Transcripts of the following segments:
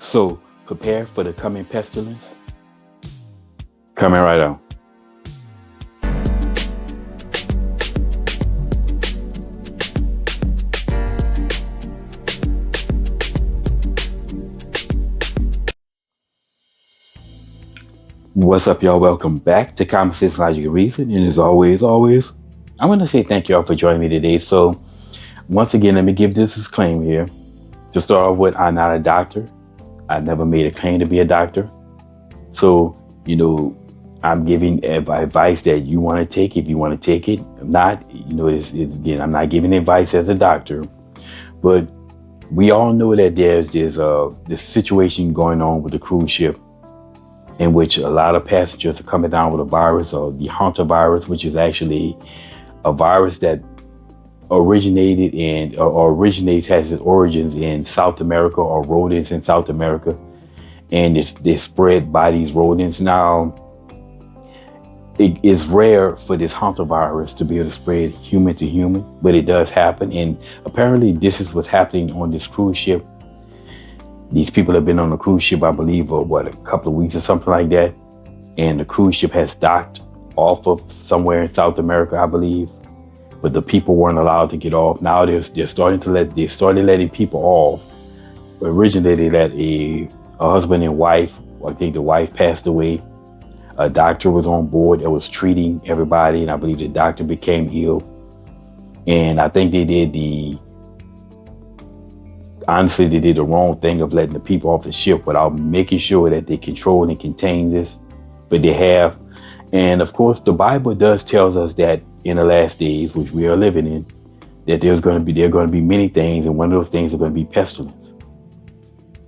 So prepare for the coming pestilence. Coming right on. What's up, y'all? Welcome back to Common Sense Logic and Reason. And as always, I want to say thank y'all for joining me today. So once again, let me give this disclaimer here. To start off with, I'm not a doctor. I never made a claim to be a doctor. So, I'm giving advice that you want to take if you want to take it. If not, again, I'm not giving advice as a doctor. But we all know that there's this situation going on with the cruise ship in which a lot of passengers are coming down with a virus, or the Hantavirus, which is actually a virus that originated has its origins in South America, or rodents in South America, and it's spread by these rodents. Now, it is rare for this Hantavirus to be able to spread human to human, but it does happen, and apparently this is what's happening on this cruise ship. These people have been on the cruise ship, I believe, for a couple of weeks or something like that. And the cruise ship has docked off of somewhere in South America, I believe. But the people weren't allowed to get off. Now they started letting people off. Originally, they let a husband and wife. I think the wife passed away. A doctor was on board that was treating everybody, and I believe the doctor became ill. And I think they did the wrong thing of letting the people off the ship without making sure that they control and contain this, but they have. And of course, the Bible does tells us that in the last days, which we are living in, that there are going to be many things, and one of those things are going to be pestilence.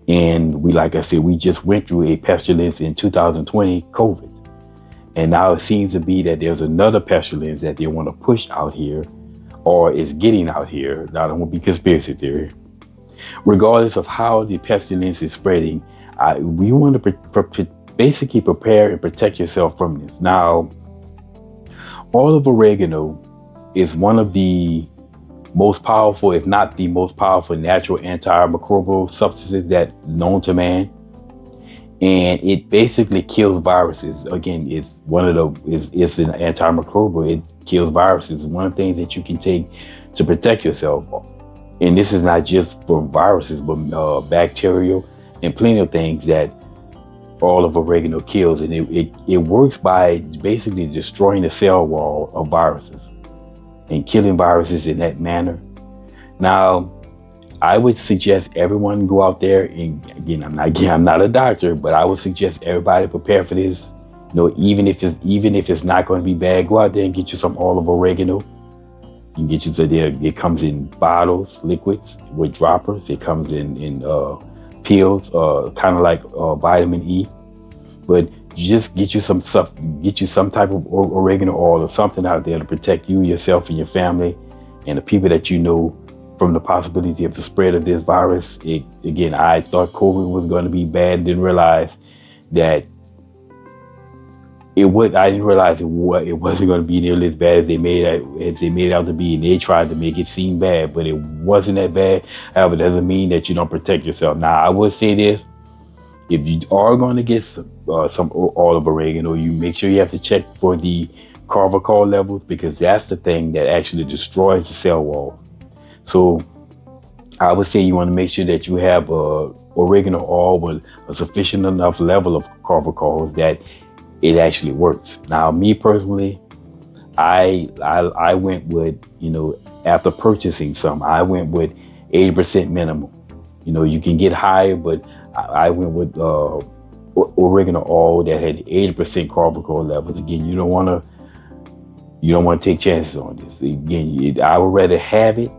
And like I said, we just went through a pestilence in 2020, COVID, and now it seems to be that there's another pestilence that they want to push out here, or is getting out here. Now, I don't want to be conspiracy theory. Regardless of how the pestilence is spreading, we want to basically prepare and protect yourself from this. Now, all of oregano is one of the most powerful, if not the most powerful, natural antimicrobial substances that known to man, and it basically kills viruses. Again, it's an antimicrobial. It kills viruses. One of the things that you can take to protect yourself. And this is not just for viruses, but bacterial and plenty of things that all of oregano kills. And it works by basically destroying the cell wall of viruses and killing viruses in that manner. Now, I would suggest everyone go out there, and again, I'm not a doctor, but I would suggest everybody prepare for this. Even if it's not going to be bad, go out there and get you some olive oregano. You can get you it comes in bottles, liquids with droppers. It comes in pills, kind of like vitamin E. But just get you some type of oregano oil or something out there to protect you, yourself, and your family, and the people that you know from the possibility of the spread of this virus. Again, I thought COVID was going to be bad. Didn't realize that I didn't realize it wasn't going to be nearly as bad as they made it out to be, and they tried to make it seem bad, but it wasn't that bad. However, it doesn't mean that you don't protect yourself. Now, I will say this: if you are going to get some olive oregano, you make sure you have to check for the carvacol levels, because that's the thing that actually destroys the cell wall. So, I would say you want to make sure that you have oregano oil with a sufficient enough level of carvacols that it actually works. Now, me personally, I went with, after purchasing some, I went with 80% minimum. You can get higher, but I went with oregano oil that had 80% carbachol levels. Again, you don't want to take chances on this. Again, I would rather have it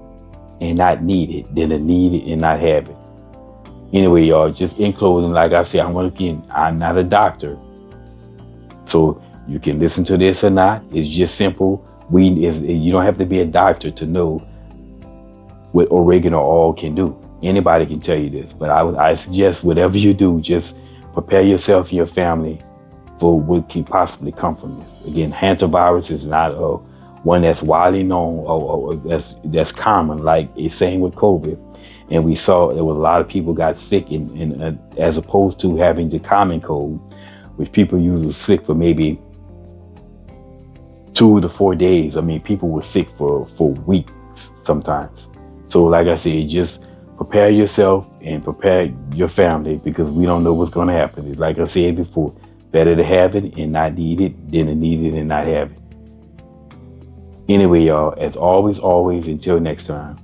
and not need it than to need it and not have it. Anyway, y'all, just in closing, like I said, I'm not a doctor. So you can listen to this or not. It's just simple. You don't have to be a doctor to know what oregano oil can do. Anybody can tell you this, but I suggest whatever you do, just prepare yourself and your family for what can possibly come from this. Again, hantavirus is not one that's widely known or that's common, like it's saying with COVID. And we saw there was a lot of people got sick, and as opposed to having the common cold, which people usually sick for maybe 2 to 4 days. I mean, people were sick for weeks sometimes. So like I said, just prepare yourself and prepare your family, because we don't know what's going to happen. Like I said before, better to have it and not need it than to need it and not have it. Anyway, y'all, as always, until next time.